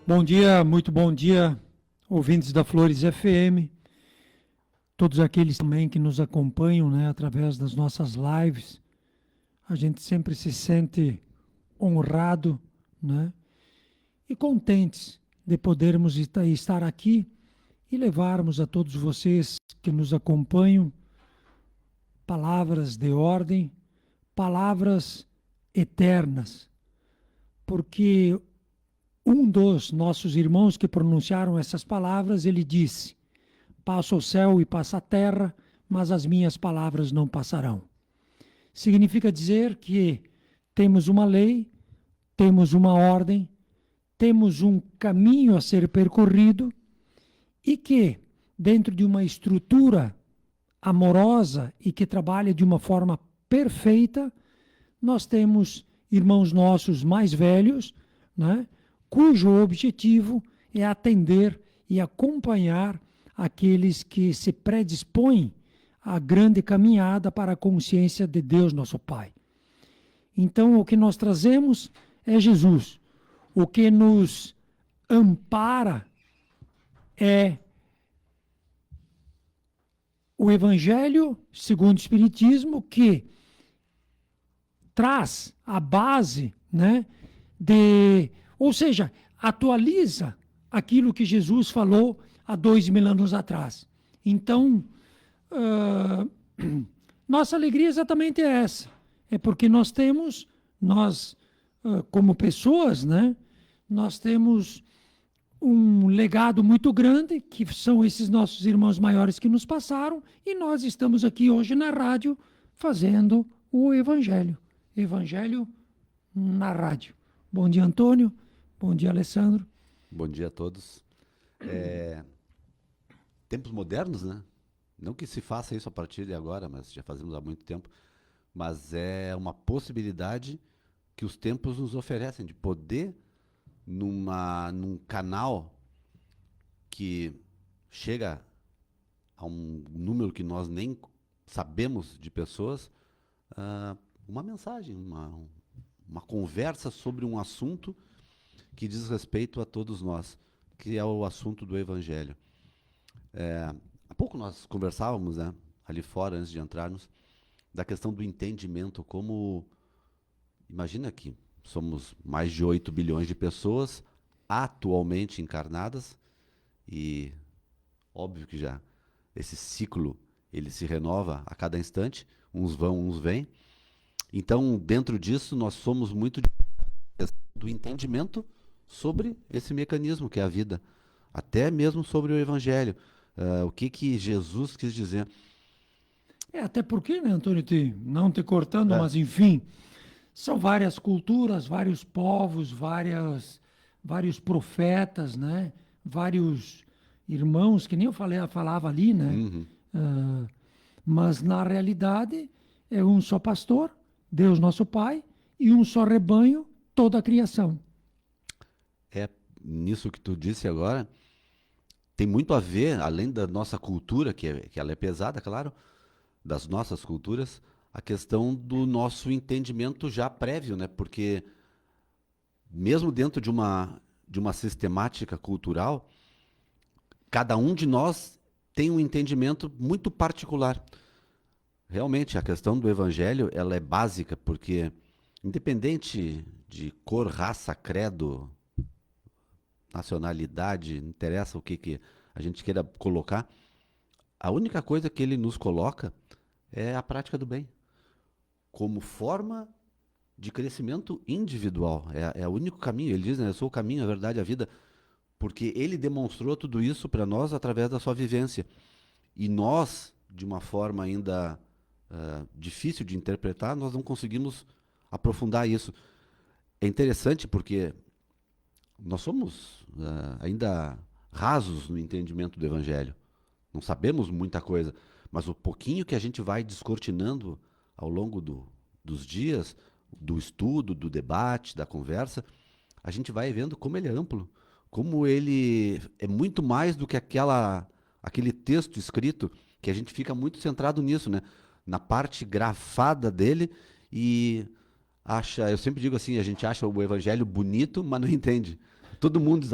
Bom dia, muito bom dia, ouvintes da Flores FM, todos aqueles também que nos acompanham, né, através das nossas lives. A gente sempre se sente honrado, né, e contentes de podermos estar aqui e levarmos a todos vocês que nos acompanham palavras de ordem, palavras eternas, porque um dos nossos irmãos que pronunciaram essas palavras, ele disse: passa o céu e passa a terra, mas as minhas palavras não passarão. Significa dizer que temos uma lei, temos uma ordem, temos um caminho a ser percorrido e que, dentro de uma estrutura amorosa e que trabalha de uma forma perfeita, nós temos irmãos nossos mais velhos, né, cujo objetivo é atender e acompanhar aqueles que se predispõem à grande caminhada para a consciência de Deus, nosso Pai. Então, o que nós trazemos é Jesus. O que nos ampara é o Evangelho segundo o Espiritismo, que traz a base, né, ou seja, atualiza aquilo que Jesus falou há 2000 anos atrás. Então, nossa alegria exatamente é essa. É porque nós, como pessoas, né, nós temos um legado muito grande, que são esses nossos irmãos maiores que nos passaram, e nós estamos aqui hoje na rádio fazendo o Evangelho. Evangelho na rádio. Bom dia, Antônio. Bom dia, Alessandro. Bom dia a todos. Tempos modernos, né? Não que se faça isso a partir de agora, mas já fazemos há muito tempo. Mas é uma possibilidade que os tempos nos oferecem de poder, num canal que chega a um número que nós nem sabemos de pessoas, uma mensagem, uma conversa sobre um assunto que diz respeito a todos nós, que é o assunto do Evangelho. Há pouco nós conversávamos, né, ali fora, antes de entrarmos, da questão do entendimento, como, imagina que somos mais de 8 bilhões de pessoas atualmente encarnadas, e óbvio que já esse ciclo ele se renova a cada instante, uns vão, uns vêm. Então, dentro disso, nós somos muito do entendimento sobre esse mecanismo que é a vida, até mesmo sobre o Evangelho. O que Jesus quis dizer. Até porque, né, Antônio, não te cortando, É. mas enfim, são várias culturas, vários povos, vários profetas, né? Vários irmãos, que nem eu falava ali, né? Uhum. Mas na realidade é um só pastor, Deus nosso Pai, e um só rebanho, toda a criação. Nisso que tu disse agora, tem muito a ver, além da nossa cultura, que ela é pesada, claro, das nossas culturas, a questão do nosso entendimento já prévio, né? Porque mesmo dentro de uma sistemática cultural, cada um de nós tem um entendimento muito particular. Realmente, a questão do Evangelho, ela é básica, porque independente de cor, raça, credo, nacionalidade, não interessa o que a gente queira colocar, a única coisa que ele nos coloca é a prática do bem, como forma de crescimento individual. É o único caminho. Ele diz, né, eu sou o caminho, a verdade, a vida, porque ele demonstrou tudo isso para nós através da sua vivência. E nós, de uma forma ainda difícil de interpretar, nós não conseguimos aprofundar isso. É interessante porque nós somos ainda rasos no entendimento do Evangelho. Não sabemos muita coisa, mas o pouquinho que a gente vai descortinando ao longo dos dias, do estudo, do debate, da conversa, a gente vai vendo como ele é amplo, como ele é muito mais do que aquele texto escrito, que a gente fica muito centrado nisso, né? Na parte grafada dele, e eu sempre digo assim, a gente acha o Evangelho bonito, mas não entende. Todo mundo diz,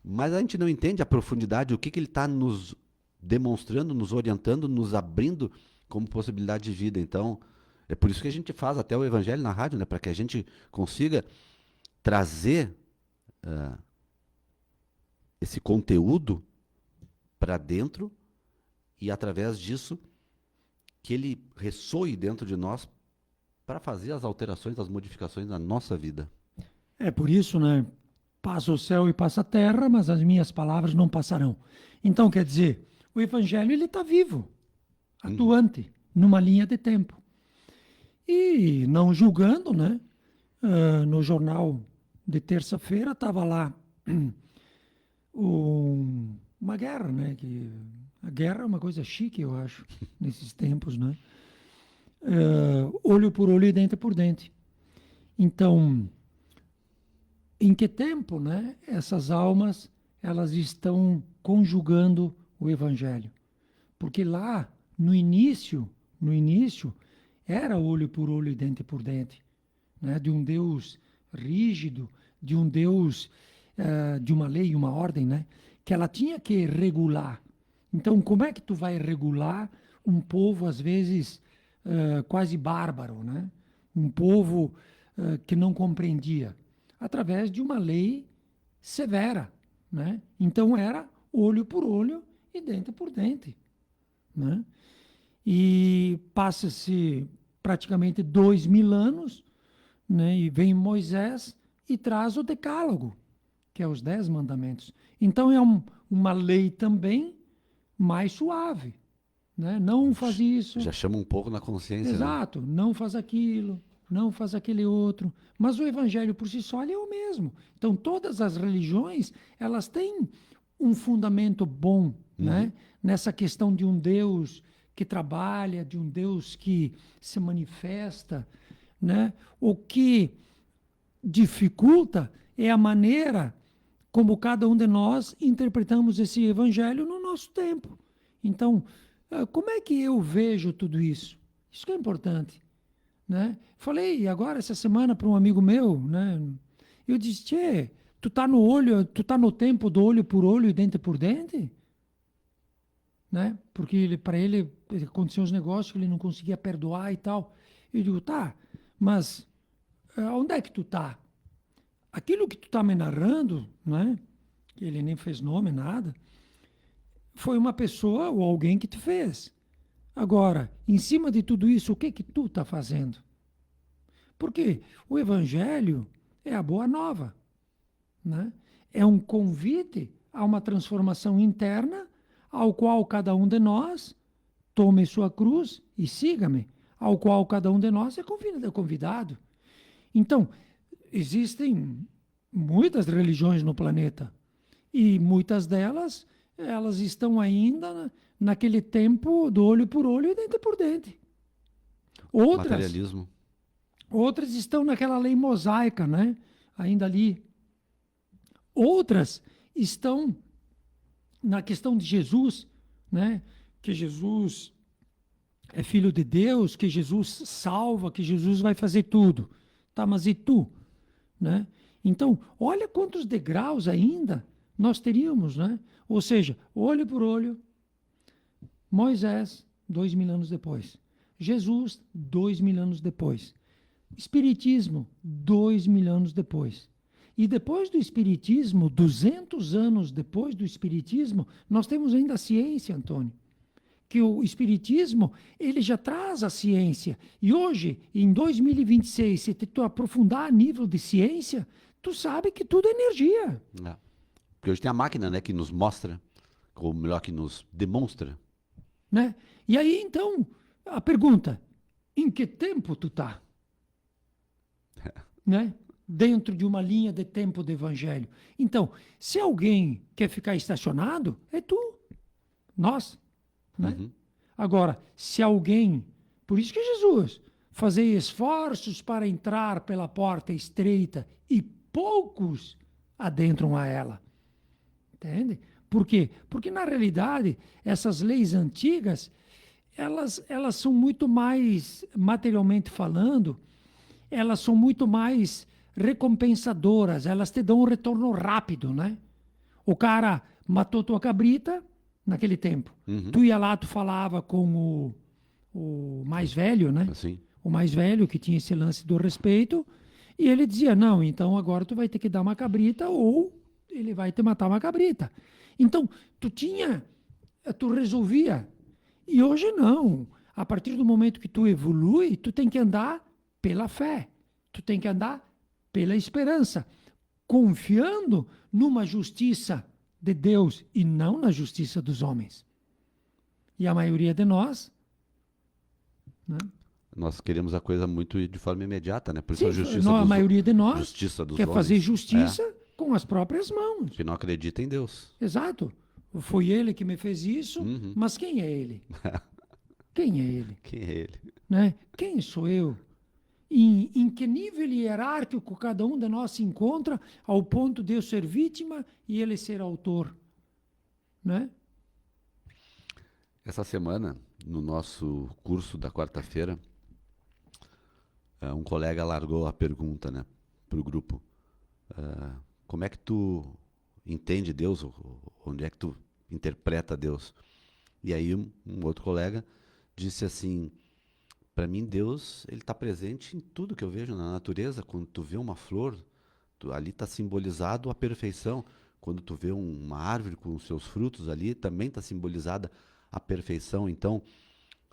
mas a gente não entende a profundidade, o que que ele está nos demonstrando, nos orientando, nos abrindo como possibilidade de vida. Então, é por isso que a gente faz até o Evangelho na rádio, né? Para que a gente consiga trazer esse conteúdo para dentro e, através disso, que ele ressoe dentro de nós para fazer as alterações, as modificações na nossa vida. É por isso, né? Passa o céu e passa a terra, mas as minhas palavras não passarão. Então, quer dizer, o Evangelho ele está vivo, atuante, numa linha de tempo. E não julgando, né? No jornal de terça-feira estava lá uma guerra, né? Que a guerra é uma coisa chique, eu acho, nesses tempos, né? Olho por olho e dente por dente. Então, em que tempo, né? Essas almas elas estão conjugando o Evangelho? Porque lá no início era olho por olho e dente por dente, né? De um Deus rígido, de um Deus de uma lei, uma ordem, né? Que ela tinha que regular. Então, como é que tu vai regular um povo, às vezes, quase bárbaro, né? Um povo que não compreendia? Através de uma lei severa, né? Então, era olho por olho e dente por dente, né? E passa-se praticamente 2000 anos, né? E vem Moisés e traz o decálogo, que é os 10 mandamentos. Então, é uma lei também mais suave, né? Não faz isso. Já chama um pouco na consciência. Exato, né? Não faz aquilo, não faz aquele outro. Mas o evangelho por si só ele é o mesmo. Então, todas as religiões, elas têm um fundamento bom, né? Nessa questão de um Deus que trabalha, de um Deus que se manifesta, né? O que dificulta é a maneira como cada um de nós interpretamos esse evangelho no nosso tempo. Então, como é que eu vejo tudo isso? Isso que é importante, né? Falei agora essa semana para um amigo meu, né? Eu disse: "Tchê, tu tá no tempo do olho por olho e dente por dente?" Né? Porque para ele aconteciam uns negócios que ele não conseguia perdoar e tal. Eu digo: "Tá, mas onde é que tu tá? Aquilo que tu tá me narrando, né? Que ele nem fez nome, nada, foi uma pessoa ou alguém que te fez. Agora, em cima de tudo isso, o que que tu tá fazendo?" Porque o evangelho é a boa nova, né? É um convite a uma transformação interna, ao qual cada um de nós tome sua cruz e siga-me, ao qual cada um de nós é convidado. Então, existem muitas religiões no planeta e muitas delas, elas estão ainda naquele tempo do olho por olho e dente por dente. Materialismo. Outras estão naquela lei mosaica, né? Ainda ali. Outras estão na questão de Jesus, né? Que Jesus é filho de Deus, que Jesus salva, que Jesus vai fazer tudo. Tá, mas e tu? Né? Então, olha quantos degraus ainda nós teríamos, né? Ou seja, olho por olho, Moisés, 2000 anos depois. Jesus, 2000 anos depois. Espiritismo, 2000 anos depois. E depois do Espiritismo, 200 anos depois do Espiritismo, nós temos ainda a ciência, Antônio. Que o Espiritismo, ele já traz a ciência. E hoje, em 2026, se tu aprofundar a nível de ciência, tu sabe que tudo é energia. É. Porque hoje tem a máquina, né, que nos mostra, ou melhor, que nos demonstra. Né? E aí, então, a pergunta, em que tempo tu tá? Né? Dentro de uma linha de tempo do evangelho. Então, se alguém quer ficar estacionado, é tu, nós. Né? Agora, se alguém, por isso que Jesus, fazer esforços para entrar pela porta estreita e poucos adentram a ela. Entende? Por quê? Porque, na realidade, essas leis antigas, elas são muito mais, materialmente falando, elas são muito mais recompensadoras, elas te dão um retorno rápido, né? O cara matou tua cabrita naquele tempo. Uhum. Tu ia lá, tu falava com o mais velho, né? Assim. O mais velho que tinha esse lance do respeito, e ele dizia, não, então agora tu vai ter que dar uma cabrita ou ele vai te matar uma cabrita. Então, tu resolvia. E hoje não. A partir do momento que tu evolui, tu tem que andar pela fé. Tu tem que andar pela esperança, confiando numa justiça de Deus e não na justiça dos homens. E a maioria de nós, né? Nós queremos a coisa muito de forma imediata, né? Por isso Sim, a justiça a maioria de nós justiça dos quer homens. fazer justiça com as próprias mãos. Que não acredita em Deus. Exato. Foi ele que me fez isso, Uhum. mas quem é ele? Quem é ele? Quem é ele? Né? Quem sou eu? Em que nível hierárquico cada um de nós se encontra ao ponto de eu ser vítima e ele ser autor? Né? Essa semana, no nosso curso da quarta-feira, um colega largou a pergunta, né, para o grupo. Como é que tu entende Deus? Onde é que tu interpreta Deus? E aí um outro colega disse assim, para mim Deus, ele está presente em tudo que eu vejo na natureza. Quando tu vê uma flor, ali está simbolizado a perfeição. Quando tu vê uma árvore com os seus frutos ali, também está simbolizada a perfeição. Então,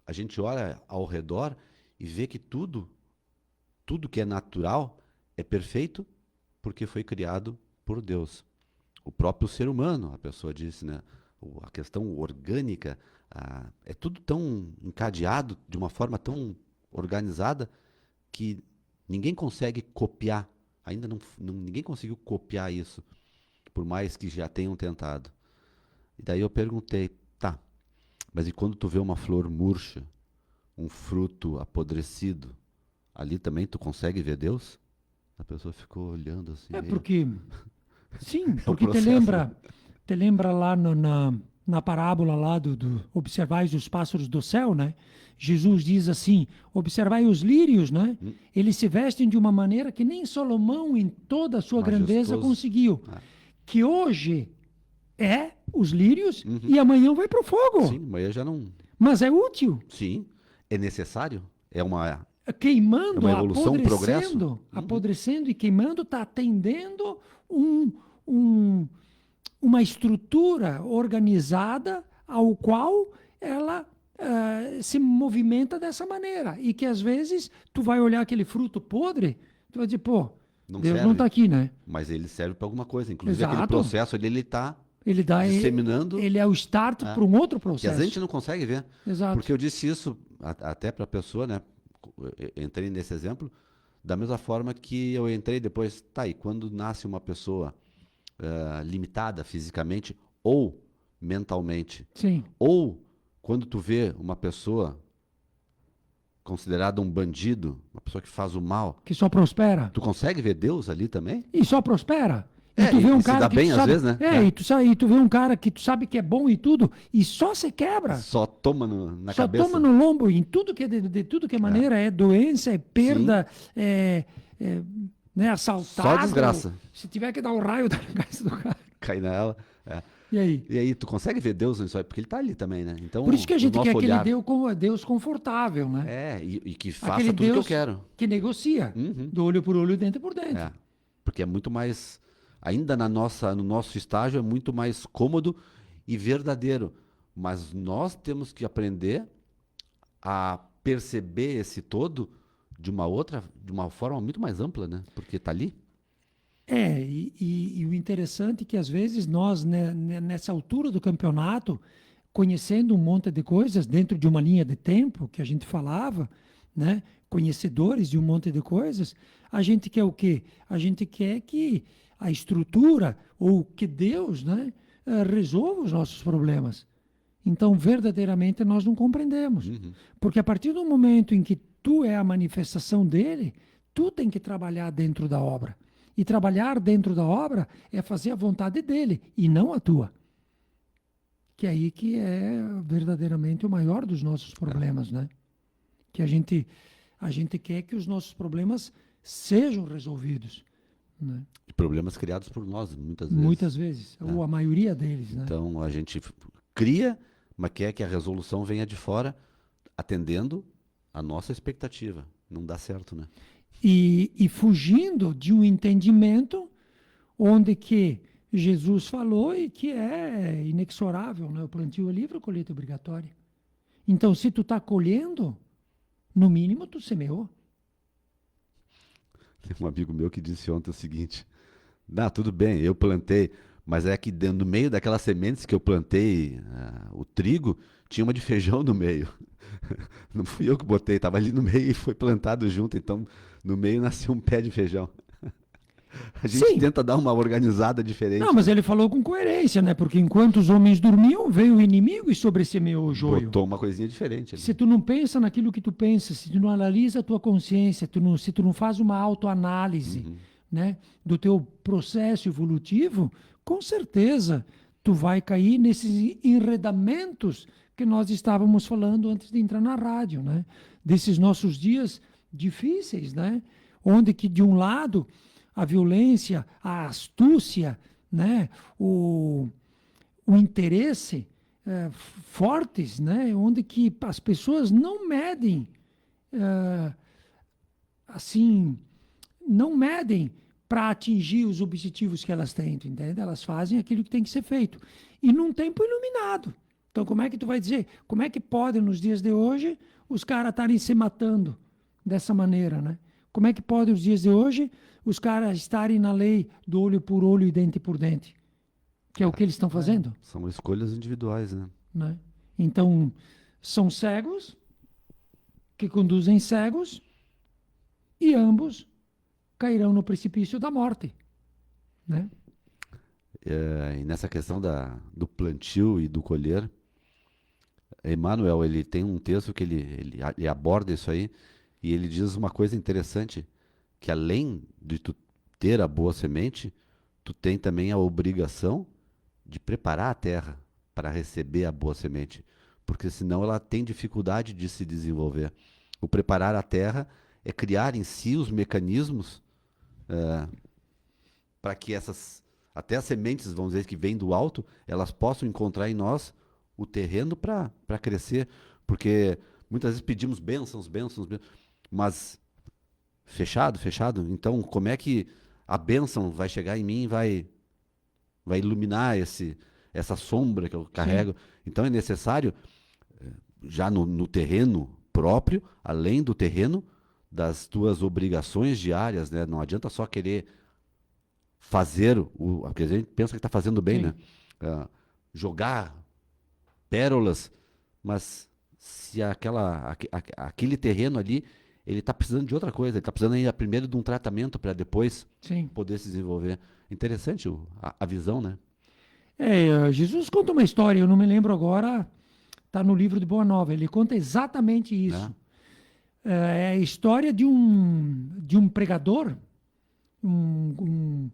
a gente olha ao redor e vê que tudo que é natural é perfeito porque foi criado por Deus. O próprio ser humano, a pessoa disse, né? A questão orgânica, é tudo tão encadeado, de uma forma tão organizada, que ninguém consegue copiar. Ainda ninguém conseguiu copiar isso, por mais que já tenham tentado. E daí eu perguntei, tá, mas e quando tu vê uma flor murcha, um fruto apodrecido, ali também tu consegue ver Deus? A pessoa ficou olhando assim. Porque, sim, É um porque processo, te lembra lá na parábola lá do observais os pássaros do céu, né? Jesus diz assim, observai os lírios, né? Eles se vestem de uma maneira que nem Salomão em toda a sua grandeza Majestoso. conseguiu. Que hoje é os lírios e amanhã vai para o fogo. Sim, mas eu já não... Mas é útil. Sim, é necessário. É uma Queimando, uma evolução, um progresso. apodrecendo e queimando, está atendendo uma estrutura organizada ao qual ela se movimenta dessa maneira. E que às vezes tu vai olhar aquele fruto podre, tu vai dizer, pô, Não Deus serve. não está aqui, né? Mas ele serve para alguma coisa. Inclusive Exato. aquele processo ali, ele está Ele dá, disseminando. ele é o start para um outro Que a processo. gente não consegue ver. Exato. Porque eu disse isso até para a pessoa, né? Eu entrei nesse exemplo, da mesma forma que eu entrei depois, tá, e quando nasce uma pessoa limitada fisicamente ou mentalmente, Sim. ou quando tu vê uma pessoa considerada um bandido, uma pessoa que faz o mal, Que só prospera. tu consegue ver Deus ali também? E só prospera. É, tu vê um e se cara dá que bem tu às sabe, vezes, né? E tu vê um cara que tu sabe que é bom e tudo, e só se quebra. Só toma na Só cabeça. toma no lombo, em tudo que é de tudo que é maneira, é doença, é perda, né, assaltado. Só desgraça. Se tiver que dar um raio da cabeça do cara. Cai nela. É. E aí? E aí, tu consegue ver Deus nisso aí? Porque ele tá ali também, né? Então, Por isso que a gente o quer nosso aquele olhar... Deus confortável, né? e que faça Aquele tudo que eu Deus quero. que negocia, do olho por olho, dente por dente. É. Porque é muito mais... Ainda no nosso estágio é muito mais cômodo e verdadeiro. Mas nós temos que aprender a perceber esse todo de uma forma muito mais ampla, né? Porque tá ali. E o interessante é que às vezes nós, né, nessa altura do campeonato, conhecendo um monte de coisas dentro de uma linha de tempo que a gente falava, né, conhecedores de um monte de coisas, a gente quer o quê? A gente quer que a estrutura ou que Deus, né, resolva os nossos problemas. Então, verdadeiramente, nós não compreendemos. Porque a partir do momento em que tu é a manifestação dele, tu tem que trabalhar dentro da obra. E trabalhar dentro da obra é fazer a vontade dele e não a tua. Que é aí que é verdadeiramente o maior dos nossos problemas, né? Que a gente quer que os nossos problemas sejam resolvidos. né? De problemas criados por nós, muitas vezes. Muitas vezes, ou a maioria deles, né? Então, a gente cria, mas quer que a resolução venha de fora, atendendo a nossa expectativa. Não dá certo, né? E fugindo de um entendimento onde que Jesus falou e que é inexorável, né? O plantio é livre, a colheita é obrigatória. Então, se tu está colhendo, no mínimo tu semeou. Tem um amigo meu que disse ontem o seguinte: tudo bem, eu plantei, mas é que no meio daquelas sementes que eu plantei, o trigo, tinha uma de feijão no meio. Não fui eu que botei, estava ali no meio e foi plantado junto, então no meio nasceu um pé de feijão. A gente Sim. tenta dar uma organizada diferente. Não, mas ele falou com coerência, né? Porque enquanto os homens dormiam, veio o inimigo e sobressemeou o joio. Botou uma coisinha diferente ali. Se tu não pensa naquilo que tu pensas, se tu não analisa a tua consciência, se tu não faz uma autoanálise, né, do teu processo evolutivo, com certeza tu vai cair nesses enredamentos que nós estávamos falando antes de entrar na rádio, né? Desses nossos dias difíceis, né? Onde que de um lado a violência, a astúcia, né? O interesse fortes, né? Onde que as pessoas não medem, assim, não medem para atingir os objetivos que elas têm, entende? Elas fazem aquilo que tem que ser feito. E num tempo iluminado. Então, como é que tu vai dizer? Como é que pode, nos dias de hoje, os caras estarem se matando dessa maneira, né? Como é que pode, nos dias de hoje, os caras estarem na lei do olho por olho e dente por dente? Que é o que eles estão fazendo. São escolhas individuais, Né? Então, são cegos que conduzem cegos e ambos cairão no precipício da morte. Né? E nessa questão do plantio e do colher, Emmanuel, ele tem um texto que ele aborda isso aí, e ele diz uma coisa interessante, que além de tu ter a boa semente, tu tem também a obrigação de preparar a terra para receber a boa semente, porque senão ela tem dificuldade de se desenvolver. O preparar a terra é criar em si os mecanismos para que até as sementes, vamos dizer, que vêm do alto, elas possam encontrar em nós o terreno para crescer, porque muitas vezes pedimos bênçãos, mas fechado. Então, como é que a bênção vai chegar em mim e vai iluminar essa sombra que eu carrego? Sim. Então, é necessário, já no terreno próprio, além do terreno, das tuas obrigações diárias, né? Não adianta só querer fazer porque a gente pensa que está fazendo bem, né? Jogar pérolas, mas se aquele terreno ali, ele está precisando de outra coisa, ele está precisando ainda primeiro de um tratamento para depois poder se desenvolver. Interessante a visão, né? Jesus conta uma história, eu não me lembro agora, está no livro de Boa Nova, ele conta exatamente isso. É a história de um pregador, o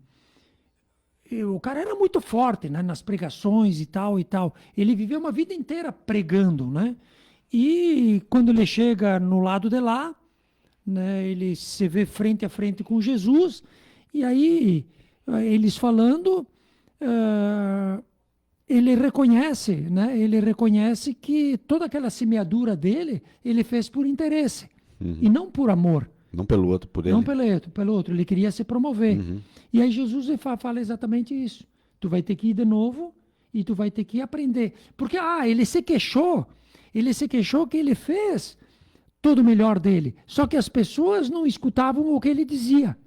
cara era muito forte, né, nas pregações e tal. Ele viveu uma vida inteira pregando, né? E quando ele chega no lado de lá, né, ele se vê frente a frente com Jesus, e aí eles falando, ele reconhece, né? Ele reconhece que toda aquela semeadura dele, ele fez por interesse, e não por amor. Não pelo outro, por ele. Não pelo outro, ele queria se promover. E aí Jesus fala exatamente isso. Tu vai ter que ir de novo e tu vai ter que aprender. Porque, ele se queixou que ele fez todo o melhor dele. Só que as pessoas não escutavam o que ele dizia.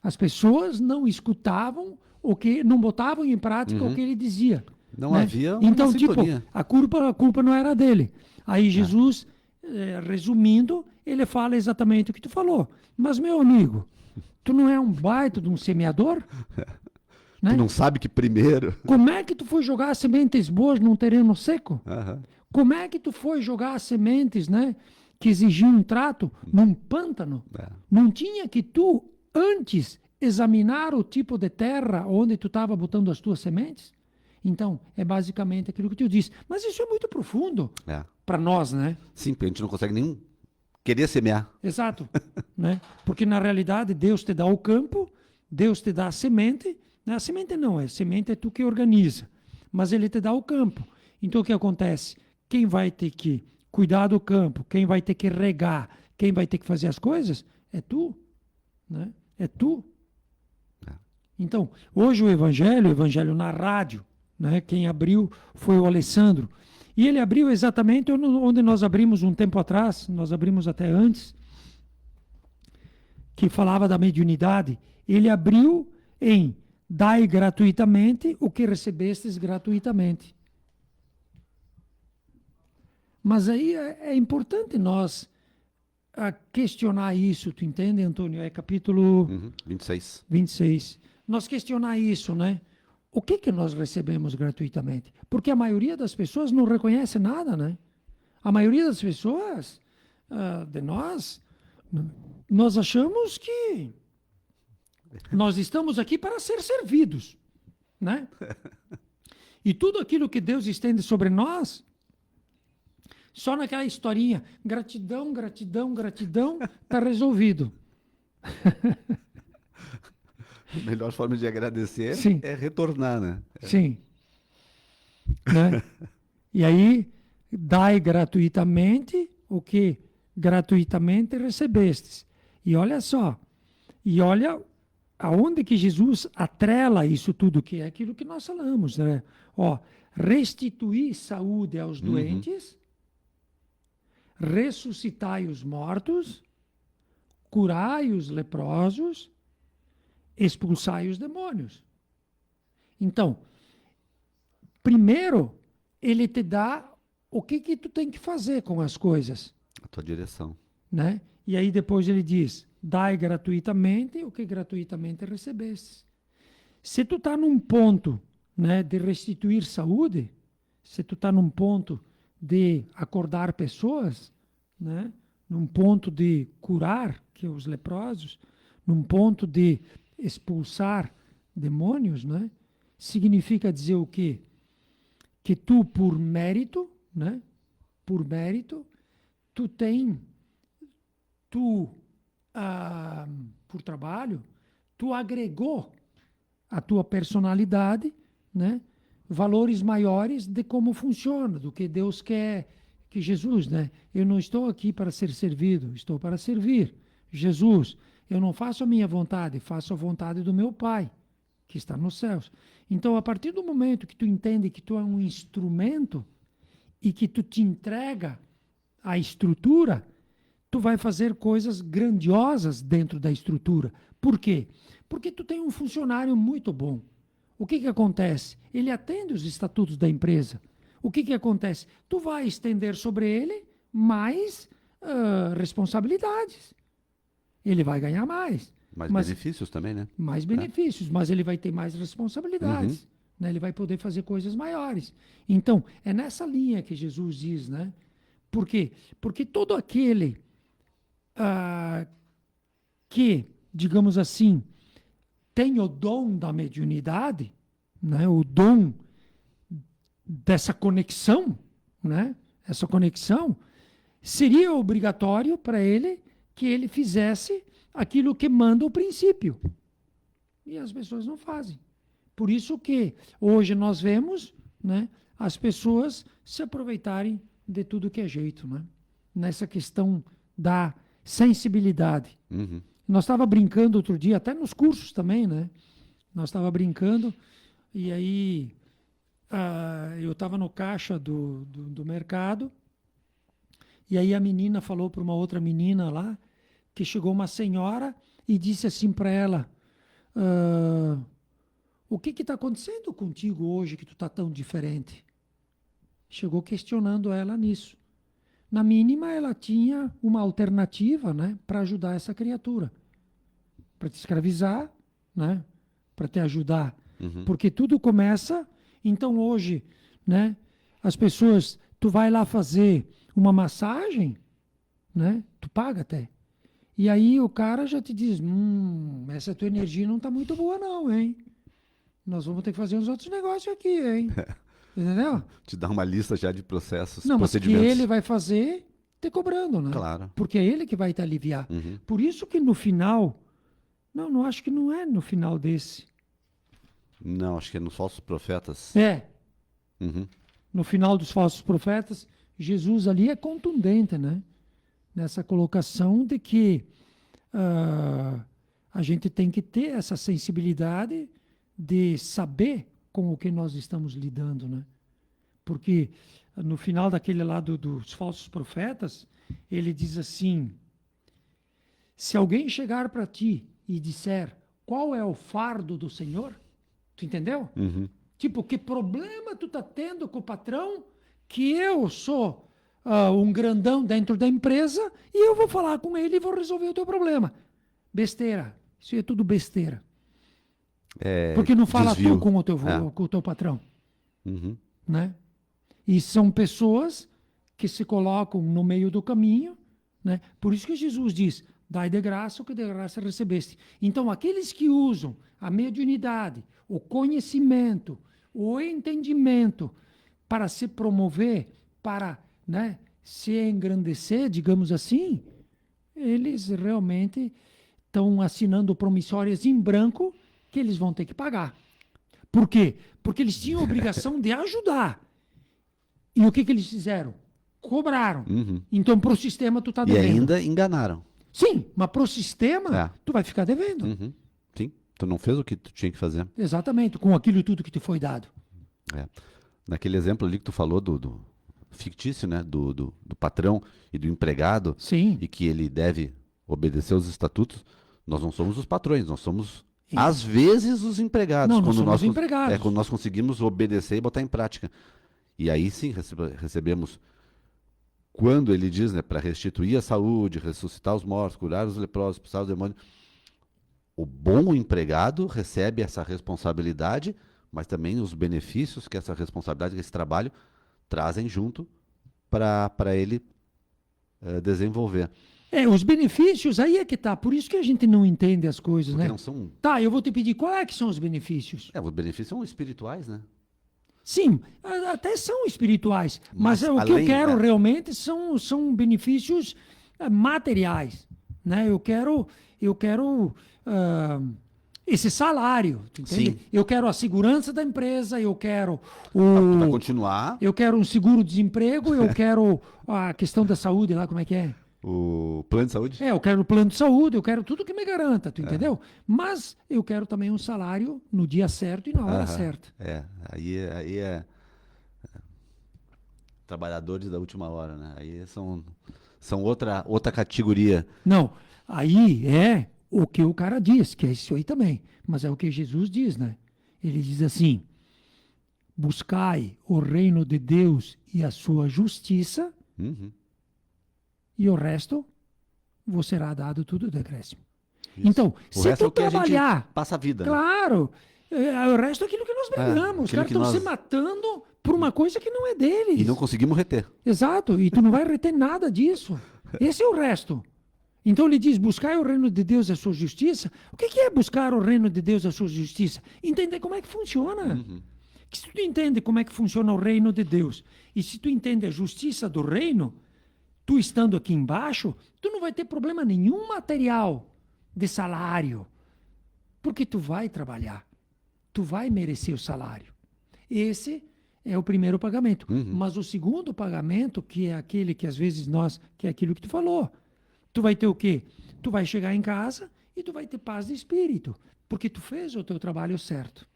As pessoas não escutavam não botavam em prática o que ele dizia. Não havia uma Então, sintonia. a culpa não era dele. Aí Jesus, resumindo, ele fala exatamente o que tu falou. Mas, meu amigo, tu não é um baita de um semeador? Né? Tu não sabe que primeiro... Como é que tu foi jogar sementes boas num terreno seco? Como é que tu foi jogar sementes, né, que exigiam um trato num pântano? Não tinha que tu, antes, examinar o tipo de terra onde tu estava botando as tuas sementes? Então, é basicamente aquilo que tu disse. Mas isso é muito profundo para nós, né? Sim, porque a gente não consegue nem querer semear. Exato. Né? Porque, na realidade, Deus te dá o campo, Deus te dá a semente, né? A semente não, a semente é tu que organiza, mas ele te dá o campo. Então o que acontece? Quem vai ter que cuidar do campo, quem vai ter que regar, quem vai ter que fazer as coisas, é tu, né? É tu. Então, hoje o evangelho na rádio, né? Quem abriu foi o Alessandro. E ele abriu exatamente onde nós abrimos um tempo atrás, nós abrimos até antes, que falava da mediunidade. Ele abriu em dai gratuitamente o que recebestes gratuitamente. Mas aí é importante nós questionar isso, tu entende, Antônio? É capítulo 26. Nós questionar isso, né? O que nós recebemos gratuitamente? Porque a maioria das pessoas não reconhece nada, né? A maioria das pessoas, de nós achamos que nós estamos aqui para ser servidos, né? E tudo aquilo que Deus estende sobre nós, só naquela historinha, gratidão, gratidão, gratidão, está resolvido. A melhor forma de agradecer Sim. é retornar, né? Sim. Né? E aí, dai gratuitamente o que gratuitamente recebestes. E olha só, e olha aonde que Jesus atrela isso tudo, que é aquilo que nós falamos, né? Ó, restituir saúde aos doentes, ressuscitai os mortos, curai os leprosos, expulsai os demônios. Então, primeiro, ele te dá o que tu tem que fazer com as coisas. A tua direção. Né? E aí depois ele diz, dai gratuitamente o que gratuitamente recebestes. Se tu está num ponto, né, de restituir saúde, se tu está num ponto de acordar pessoas, né, num ponto de curar, que é os leprosos, num ponto de expulsar demônios, né? Significa dizer o quê? Que tu, por mérito, né? Por mérito, por trabalho, tu agregou a tua personalidade, né? Valores maiores de como funciona, do que Deus quer, que Jesus, né? Eu não estou aqui para ser servido, estou para servir. Jesus, eu não faço a minha vontade, faço a vontade do meu Pai, que está nos céus. Então, a partir do momento que tu entende que tu é um instrumento e que tu te entrega à estrutura, tu vai fazer coisas grandiosas dentro da estrutura. Por quê? Porque tu tem um funcionário muito bom. O que acontece? Ele atende os estatutos da empresa. O que acontece? Tu vai estender sobre ele mais responsabilidades. Ele vai ganhar mais. Mais benefícios também, né? Mais benefícios, mas ele vai ter mais responsabilidades. Né? Ele vai poder fazer coisas maiores. Então, é nessa linha que Jesus diz, né? Por quê? Porque todo aquele que, digamos assim, tem o dom da mediunidade, né? O dom dessa conexão, né? Essa conexão, seria obrigatório para ele que ele fizesse aquilo que manda o princípio. E as pessoas não fazem. Por isso que hoje nós vemos, né, as pessoas se aproveitarem de tudo que é jeito, né? Nessa questão da sensibilidade. Nós estávamos brincando outro dia, até nos cursos também, né? Nós estávamos brincando e aí eu estava no caixa do mercado e aí a menina falou para uma outra menina lá que chegou uma senhora e disse assim para ela, o que está acontecendo contigo hoje que tu está tão diferente? Chegou questionando ela nisso. Na mínima, ela tinha uma alternativa, né, para ajudar essa criatura. Para te escravizar, né, para te ajudar. Porque tudo começa... Então, hoje, né, as pessoas... Tu vai lá fazer uma massagem, né, tu paga até. E aí o cara já te diz, essa tua energia não está muito boa não, hein? Nós vamos ter que fazer uns outros negócios aqui, hein? Entendeu? Te dá uma lista já de processos, não, procedimentos. Mas que ele vai fazer te cobrando, né? Claro. Porque é ele que vai te aliviar. Por isso que no final Não, não acho que não é no final desse. Não, acho que é nos falsos profetas. É, Uhum. no final dos falsos profetas, Jesus ali é contundente, né? Nessa colocação de que a gente tem que ter essa sensibilidade de saber com o que nós estamos lidando, né? Porque no final daquele lá dos falsos profetas, ele diz assim: se alguém chegar para ti e disser qual é o fardo do Senhor, tu entendeu? Uhum. Tipo, que problema tu tá tendo com o patrão que eu sou um grandão dentro da empresa e eu vou falar com ele e vou resolver o teu problema. Besteira. Isso é tudo besteira. É, Porque não fala desvio. tu com É. com o teu patrão, Uhum. né? E são pessoas que se colocam no meio do caminho, né? Por isso que Jesus diz: dai de graça o que de graça recebeste. Então, aqueles que usam a mediunidade, o conhecimento, o entendimento para se promover, para, né, se engrandecer, digamos assim, eles realmente estão assinando promissórias em branco que eles vão ter que pagar. Por quê? Porque eles tinham a obrigação de ajudar. E o que eles fizeram? Cobraram. Uhum. Então, para o sistema, tu está E devendo. ainda enganaram. Sim, mas para o sistema, tu vai ficar devendo. Uhum. Sim, tu não fez o que tu tinha que fazer. Exatamente, com aquilo tudo que te foi dado. É. Naquele exemplo ali que tu falou do fictício, né? Do patrão e do empregado, Sim. e que ele deve obedecer aos estatutos, nós não somos os patrões, nós somos, Sim. às vezes, os empregados. Não, nós quando somos nós, empregados. quando nós conseguimos obedecer e botar em prática. E aí sim recebemos, quando ele diz, né, para restituir a saúde, ressuscitar os mortos, curar os leprosos, expulsar os demônios, o bom empregado recebe essa responsabilidade, mas também os benefícios que essa responsabilidade, que esse trabalho trazem junto para ele desenvolver. Os benefícios, aí é que tá. Por isso que a gente não entende as coisas, Porque né? não são. Tá, eu vou te pedir, qual é que são os benefícios? Os benefícios são espirituais, né? Sim, até são espirituais, mas Mas o que eu além, quero realmente são benefícios materiais, né? Eu quero esse salário, tu entende? Sim. Eu quero a segurança da empresa, eu quero Para continuar, eu quero um seguro-desemprego, eu quero a questão da saúde lá, como é que é? o plano de saúde. Eu quero o plano de saúde, eu quero tudo que me garanta, tu entendeu? Mas eu quero também um salário no dia certo e na hora certa. Aí é trabalhadores da última hora, né? Aí são outra categoria. Não, aí é o que o cara diz, que é isso aí também. Mas é o que Jesus diz, né? Ele diz assim: buscai o reino de Deus e a sua justiça, Uhum. e o resto vos será dado tudo decréscimo. Isso. Então, O se resto é tu o que a gente trabalhar, passa a vida. Né? claro, o resto é aquilo que nós brigamos. Os aquilo caras que estão nós- se matando por uma coisa que não é deles. E não conseguimos reter. Exato, e tu não vai reter nada disso. Esse é o resto. Então ele diz: buscar o reino de Deus e a sua justiça. O que é buscar o reino de Deus e a sua justiça? Entender como é que funciona. Que se tu entende como é que funciona o reino de Deus, e se tu entende a justiça do reino, tu estando aqui embaixo, tu não vai ter problema nenhum material de salário. Porque tu vai trabalhar. Tu vai merecer o salário. Esse é o primeiro pagamento. Mas o segundo pagamento, que é aquele que às vezes que é aquilo que tu falou. Tu vai ter o quê? Tu vai chegar em casa e tu vai ter paz de espírito, porque tu fez o teu trabalho certo.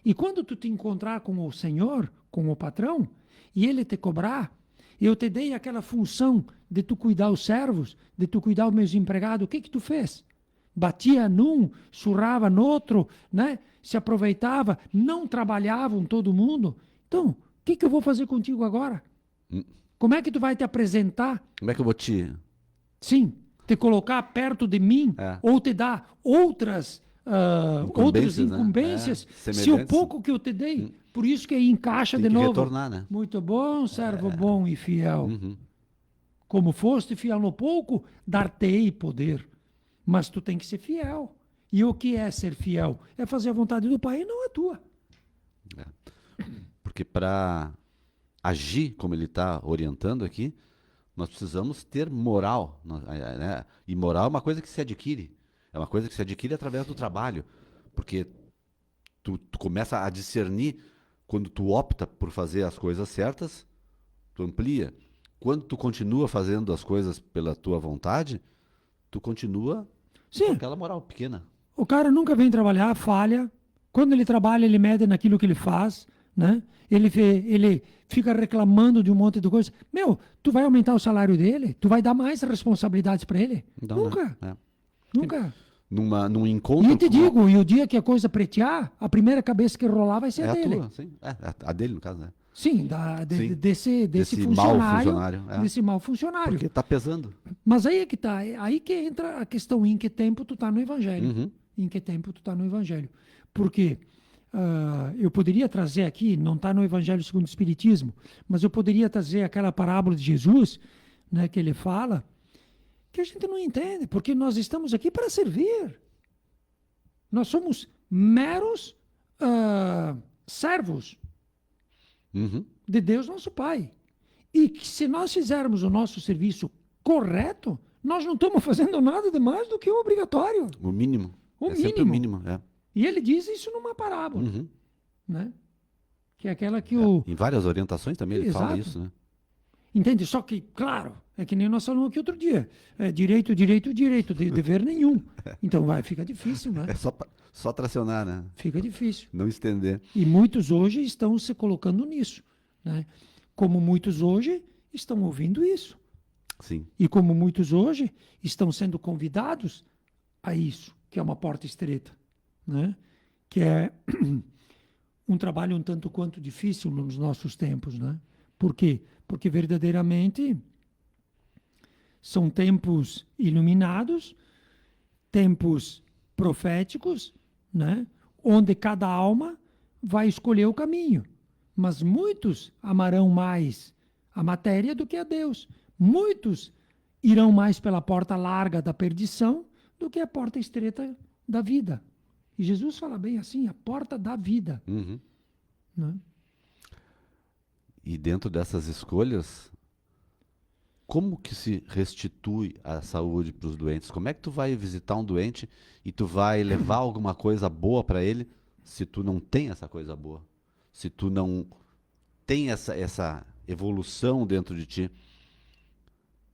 E quando tu te encontrar com o Senhor, com o patrão, e ele te cobrar, eu te dei aquela função de tu cuidar os servos, de tu cuidar os meus empregados, o que tu fez? Batia num, surrava no outro, né? Se aproveitava, não trabalhavam todo mundo. Então, o que eu vou fazer contigo agora? Como é que tu vai te apresentar? Como é que eu vou te. Sim, te colocar perto de mim, ou te dar outras incumbências, né? se o pouco que eu te dei. Por isso que aí encaixa Tem de que novo. retornar, né? Muito bom, servo bom e fiel. Como foste fiel no pouco, dar-te-ei poder. Mas tu tem que ser fiel. E o que é ser fiel? É fazer a vontade do Pai e não a tua. Porque para agir como ele está orientando aqui, nós precisamos ter moral. Né? E moral é uma coisa que se adquire. É uma coisa que se adquire através do trabalho. Porque tu começa a discernir quando tu opta por fazer as coisas certas, tu amplia. Quando tu continua fazendo as coisas pela tua vontade, tu continua com Sim, aquela moral pequena. o cara nunca vem trabalhar, falha. Quando ele trabalha, ele mede naquilo que ele faz, né? Ele fica reclamando de um monte de coisa. Meu, tu vai aumentar o salário dele? Tu vai dar mais responsabilidades para ele? Então, Nunca, né? É. nunca. Num E encontro eu te com digo, e o dia que a coisa pretear, a primeira cabeça que rolar vai ser é a a dele. tua, sim. É, a dele, no caso, né? Sim, Sim. desse mau funcionário, funcionário. É. desse mau funcionário. Porque tá pesando. Mas aí é que tá, é aí que entra a questão em que tempo tu tá no evangelho. Uhum. Em que tempo tu tá no evangelho. Porque eu poderia trazer aqui, não está no evangelho segundo o espiritismo, mas eu poderia trazer aquela parábola de Jesus, né, que ele fala, que a gente não entende, porque nós estamos aqui para servir. Nós somos meros servos Uhum. de Deus nosso Pai. E que se nós fizermos o nosso serviço correto, nós não estamos fazendo nada de mais do que o obrigatório. O mínimo. O É sempre o mínimo. mínimo. É. E ele diz isso numa parábola, Uhum. né? Que é aquela que É. o... Em várias orientações também ele fala Exato. isso, né? Entende? Só que, claro, é que nem nós falamos aqui outro dia. É direito, direito, direito, dever nenhum. Então fica difícil, né? É só tracionar, né? Fica difícil. Não estender. E muitos hoje estão se colocando nisso, né? Como muitos hoje estão ouvindo isso. Sim. E como muitos hoje estão sendo convidados a isso, que é uma porta estreita, né? Que é um trabalho um tanto quanto difícil nos nossos tempos, né? Por quê? Porque verdadeiramente são tempos iluminados, tempos proféticos, né? Onde cada alma vai escolher o caminho. Mas muitos amarão mais a matéria do que a Deus. Muitos irão mais pela porta larga da perdição do que a porta estreita da vida. E Jesus fala bem assim, a porta da vida. Uhum. Né? E dentro dessas escolhas, como que se restitui a saúde para os doentes? Como é que tu vai visitar um doente e tu vai levar alguma coisa boa para ele se tu não tem essa coisa boa? Se tu não tem essa evolução dentro de ti?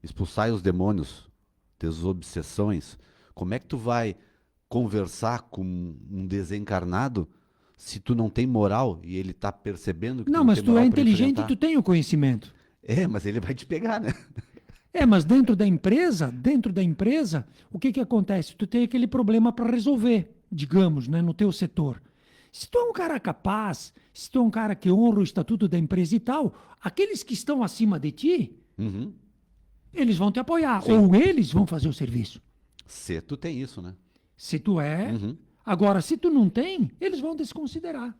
Expulsai os demônios, teus obsessões. Como é que tu vai conversar com um desencarnado se tu não tem moral e ele está percebendo que Não, tu mas tem tu é moral pra inteligente e enfrentar? tu tem o conhecimento. É, mas ele vai te pegar, né? É, mas dentro da empresa, o que acontece? Tu tem aquele problema para resolver, digamos, né, no teu setor. Se tu é um cara capaz, se tu é um cara que honra o estatuto da empresa e tal, aqueles que estão acima de ti, Uhum. eles vão te apoiar, Sim. ou eles vão fazer o serviço. Se tu tem isso, né? Se tu é. Uhum. Agora, se tu não tem, eles vão desconsiderar.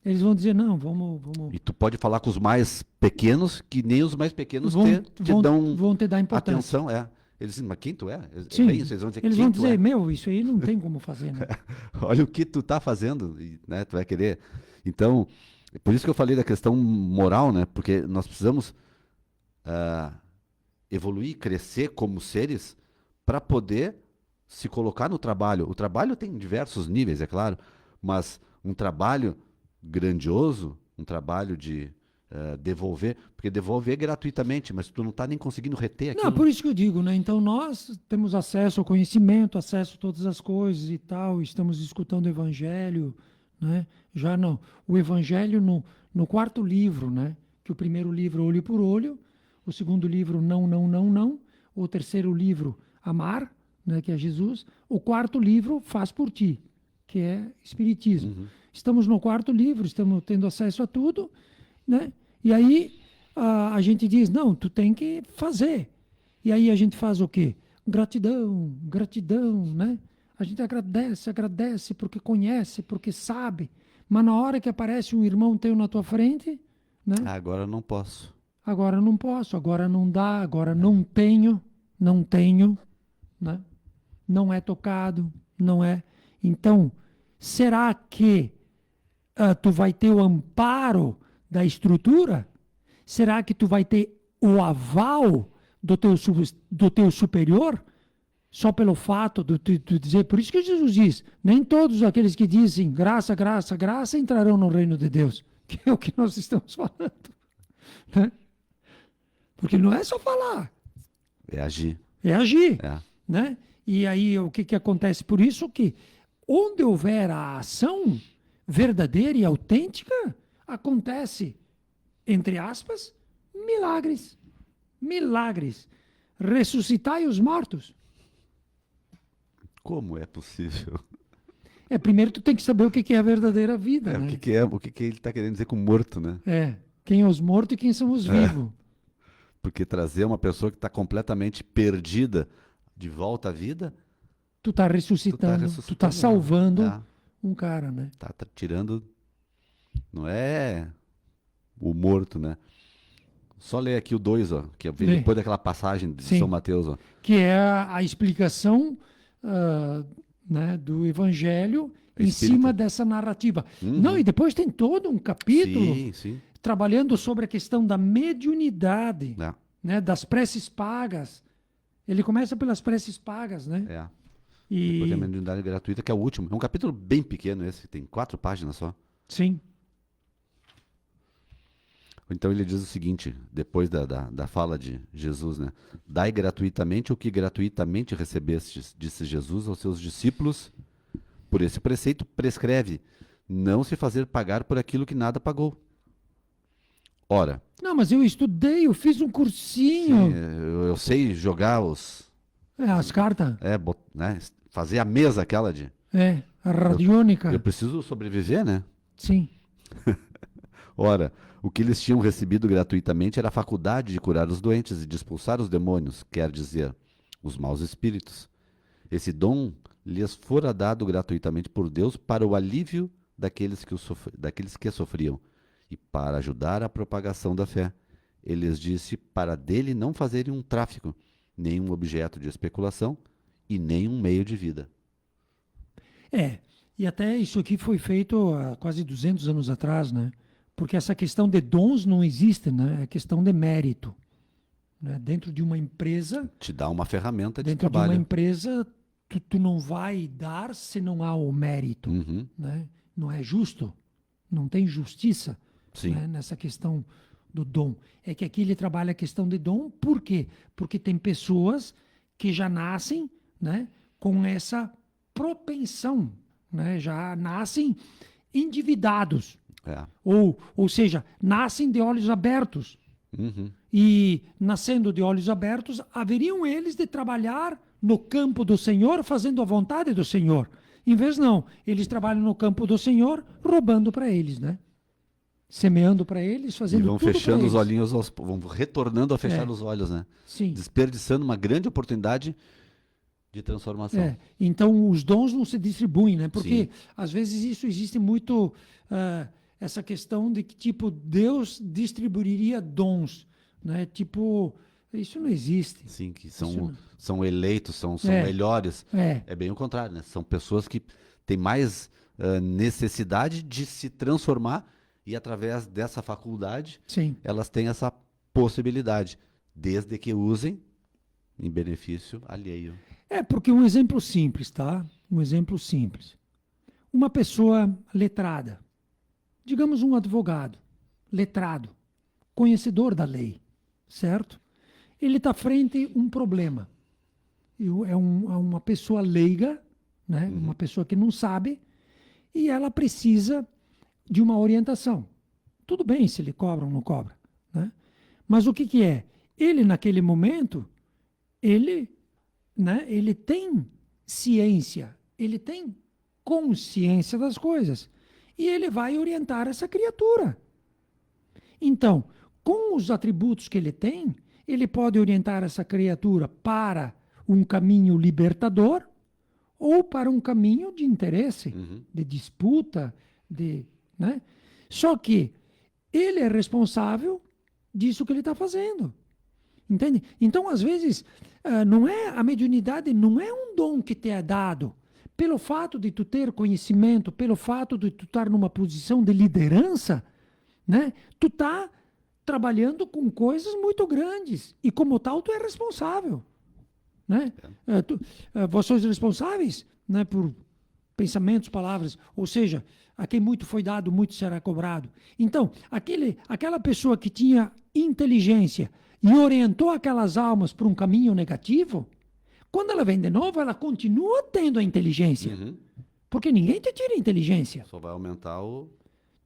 Eles vão dizer, não, vamos... E tu pode falar com os mais pequenos, que nem os mais pequenos te vão dão te dar importância. atenção. É. Eles dizem, mas quem tu é? Sim, É isso, eles vão dizer, eles quem vão tu dizer, é? meu, isso aí não tem como fazer, né? Olha o que tu tá fazendo, e, né? Tu vai querer. Então, é por isso que eu falei da questão moral, né? Porque nós precisamos evoluir, crescer como seres para poder se colocar no trabalho. O trabalho tem diversos níveis, é claro, mas um trabalho grandioso, um trabalho de devolver, porque devolver gratuitamente, mas tu não está nem conseguindo reter aquilo. Não, por isso que eu digo, né? Então nós temos acesso ao conhecimento, acesso a todas as coisas e tal, estamos escutando o evangelho, né? Já não. O evangelho no quarto livro, né? Que o primeiro livro, olho por olho, o segundo livro, não, não, não, não, o terceiro livro, amar, né? Que é Jesus, o quarto livro, faz por ti, que é Espiritismo. Uhum. Estamos no quarto livro, estamos tendo acesso a tudo, né? E aí a gente diz, não, tu tem que fazer. E aí a gente faz o quê? Gratidão, gratidão, né? A gente agradece, agradece porque conhece, porque sabe. Mas na hora que aparece um irmão teu na tua frente, né? Agora eu não posso. Agora não posso, agora não dá, agora não tenho, né? Não é tocado, não é. Então, será que tu vai ter o amparo da estrutura? Será que tu vai ter o aval do teu superior? só pelo fato de tu dizer, por isso que Jesus diz, nem todos aqueles que dizem graça, graça, graça entrarão no reino de Deus, que é o que nós estamos falando, né? Porque não é só falar, É agir. é agir, É. né? E aí o que acontece? Por isso que onde houver a ação verdadeira e autêntica, acontece, entre aspas, milagres. Milagres. Ressuscitai os mortos. Como é possível? Primeiro tu tem que saber o que é a verdadeira vida, né? O que ele está querendo dizer com morto, né? Quem é os mortos e quem são os vivos. Porque trazer uma pessoa que está completamente perdida de volta à vida, Tu tá ressuscitando, tu tá salvando um cara, né? Tá tirando, não é o morto, né? Só ler aqui o 2, ó, que vem depois daquela passagem de São Mateus, ó. Que é a explicação né, do Evangelho em cima dessa narrativa. Não, e depois tem todo um capítulo trabalhando sobre a questão da mediunidade, né, das preces pagas. Ele começa pelas preces pagas, né? Depois tem a mediunidade gratuita, que é o último. É um capítulo bem pequeno esse, tem 4 páginas só. Sim. Então ele diz o seguinte, depois da fala de Jesus, né? Dai gratuitamente o que gratuitamente recebestes, disse Jesus aos seus discípulos. Por esse preceito prescreve não se fazer pagar por aquilo que nada pagou. Ora. Não, mas eu estudei, eu fiz um cursinho. Sim, eu sei jogar as cartas. Né? Fazer a mesa aquela de... a radiônica. Eu preciso sobreviver, né? Sim. Ora, o que eles tinham recebido gratuitamente era a faculdade de curar os doentes e de expulsar os demônios, quer dizer, os maus espíritos. Esse dom lhes fora dado gratuitamente por Deus para o alívio daqueles que sofriam e para ajudar a propagação da fé. Ele lhes disse para dele não fazerem um tráfico, nem um objeto de especulação e nem um meio de vida. E até isso aqui foi feito há quase 200 anos atrás, né? Porque essa questão de dons não existe, né? É questão de mérito. Né? Dentro de uma empresa... Te dá uma ferramenta de dentro trabalho. Dentro de uma empresa, tu não vai dar se não há o mérito. Né? Não é justo. Não tem justiça, né? Nessa questão do dom. É que aqui ele trabalha a questão de dom, por quê? Porque tem pessoas que já nascem, né, com essa propensão, né? Já nascem endividados. Ou seja, nascem de olhos abertos. E, nascendo de olhos abertos, haveriam eles de trabalhar no campo do Senhor, fazendo a vontade do Senhor. Em vez não, eles trabalham no campo do Senhor, roubando para eles, né? Semeando para eles, fazendo tudo para eles. E vão fechando os olhinhos, vão retornando a fechar os olhos, né? Sim. Desperdiçando uma grande oportunidade de transformação. Então, os dons não se distribuem, né? Porque, às vezes, isso existe muito... essa questão de que, tipo, Deus distribuiria dons, né? Tipo, isso não existe. Sim, que são eleitos, são melhores. É bem o contrário, né? São pessoas que têm mais necessidade de se transformar e, através dessa faculdade, elas têm essa possibilidade, desde que usem em benefício alheio. Porque um exemplo simples, tá? Um exemplo simples. Uma pessoa letrada, digamos um advogado, letrado, conhecedor da lei, certo? Ele está frente a um problema. É uma pessoa leiga, né? Uma pessoa que não sabe, e ela precisa de uma orientação. Tudo bem se ele cobra ou não cobra, né? Mas o que é? Ele, naquele momento, ele tem ciência, ele tem consciência das coisas. E ele vai orientar essa criatura. Então, com os atributos que ele tem, ele pode orientar essa criatura para um caminho libertador ou para um caminho de interesse, de disputa, né? Só que ele é responsável disso que ele está fazendo. Entende? Então, às vezes, a mediunidade não é um dom que te é dado. Pelo fato de tu ter conhecimento, pelo fato de tu estar numa posição de liderança, né? Tu tá trabalhando com coisas muito grandes e, como tal, tu é responsável. né? Vós sois responsáveis, né, por pensamentos, palavras, ou seja, a quem muito foi dado, muito será cobrado. Então, aquela pessoa que tinha inteligência e orientou aquelas almas para um caminho negativo, quando ela vem de novo, ela continua tendo a inteligência. Porque ninguém te tira a inteligência. Só vai aumentar o...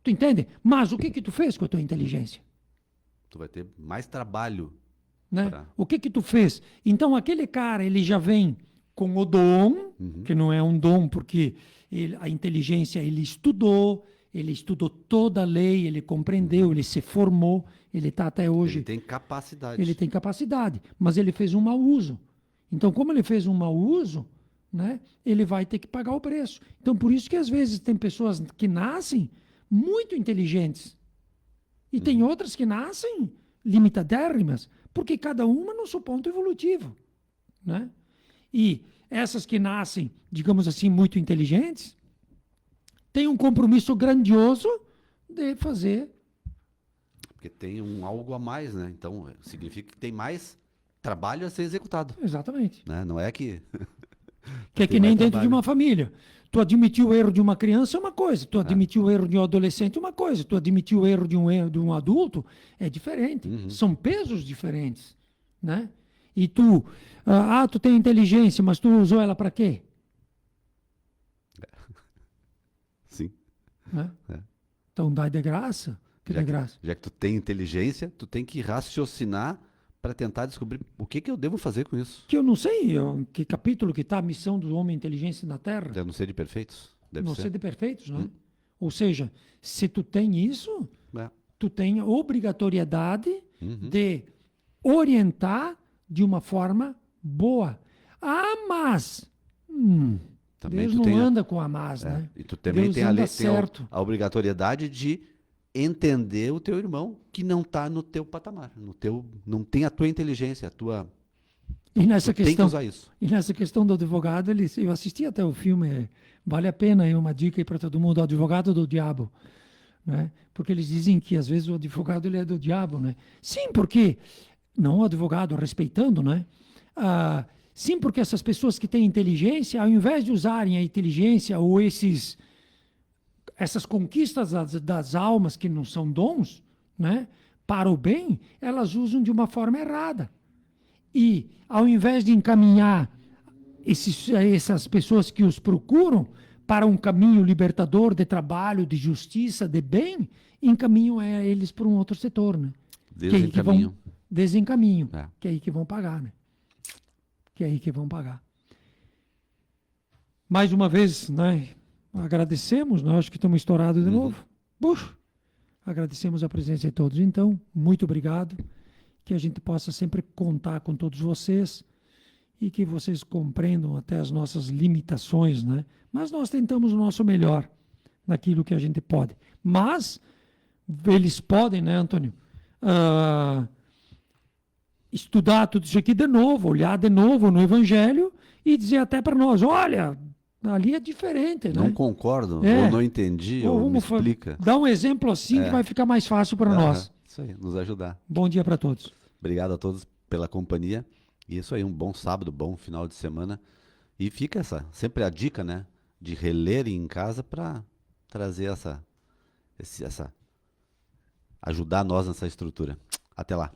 Tu entende? Mas o que tu fez com a tua inteligência? Tu vai ter mais trabalho. Né? O que tu fez? Então, aquele cara, ele já vem com o dom, que não é um dom porque a inteligência ele estudou toda a lei, ele compreendeu, ele se formou, ele está até hoje... Ele tem capacidade. Ele tem capacidade, mas ele fez um mau uso. Então, como ele fez um mau uso, né, ele vai ter que pagar o preço. Então, por isso que às vezes tem pessoas que nascem muito inteligentes e tem outras que nascem limitadérrimas, porque cada uma no seu ponto evolutivo, né? E essas que nascem, digamos assim, muito inteligentes, têm um compromisso grandioso de fazer. Porque tem algo a mais, né? Então, significa que tem mais trabalho a ser executado. Exatamente. Né? Não é que... Que é que nem dentro de uma família. Tu admitir o erro de uma criança é uma coisa, tu admitir o erro de um adolescente é uma coisa, tu admitir o erro de um adulto é diferente. São pesos diferentes, né? E tu tem inteligência, mas tu usou ela para quê? Sim. Né? Então dá de graça, Já que tu tem inteligência, tu tem que raciocinar para tentar descobrir o que eu devo fazer com isso. Que eu não sei que capítulo que está a missão do homem inteligência na Terra. Deve não ser de perfeitos? Deve não ser. ser de perfeitos, né? Ou seja, se tu tem isso, tu tem a obrigatoriedade de orientar de uma forma boa. Mas Deus não anda com a mas, né? E tu também Deus tem anda certo. a obrigatoriedade de entender o teu irmão que não está no teu patamar, não tem a tua inteligência, E nessa tem que usar isso. E nessa questão do advogado, eu assisti até o filme, vale a pena, é uma dica aí para todo mundo, o advogado do diabo, né? Porque eles dizem que às vezes o advogado ele é do diabo, né? Sim, porque não o advogado respeitando, né? Sim, porque essas pessoas que têm inteligência, ao invés de usarem a inteligência ou essas conquistas das almas que não são dons, né, para o bem, elas usam de uma forma errada. E, ao invés de encaminhar essas pessoas que os procuram para um caminho libertador de trabalho, de justiça, de bem, encaminham eles para um outro setor. Né? Desencaminham. Que é aí que vão pagar. Né? Que é aí que vão pagar. Mais uma vez, né? Agradecemos, nós acho que estamos estourados de novo. Puxa, agradecemos a presença de todos. Então, muito obrigado. Que a gente possa sempre contar com todos vocês e que vocês compreendam até as nossas limitações, né? Mas nós tentamos o nosso melhor naquilo que a gente pode. Mas eles podem, né, Antônio? Estudar tudo isso aqui de novo, olhar de novo no Evangelho e dizer até para nós, olha... Ali é diferente, né? Não concordo, ou não entendi, ou me explica. Dá um exemplo assim que vai ficar mais fácil para nós. Isso aí, nos ajudar. Bom dia para todos. Obrigado a todos pela companhia. E isso aí, um bom sábado, bom final de semana. E fica sempre a dica, né? De reler em casa para trazer ajudar nós nessa estrutura. Até lá.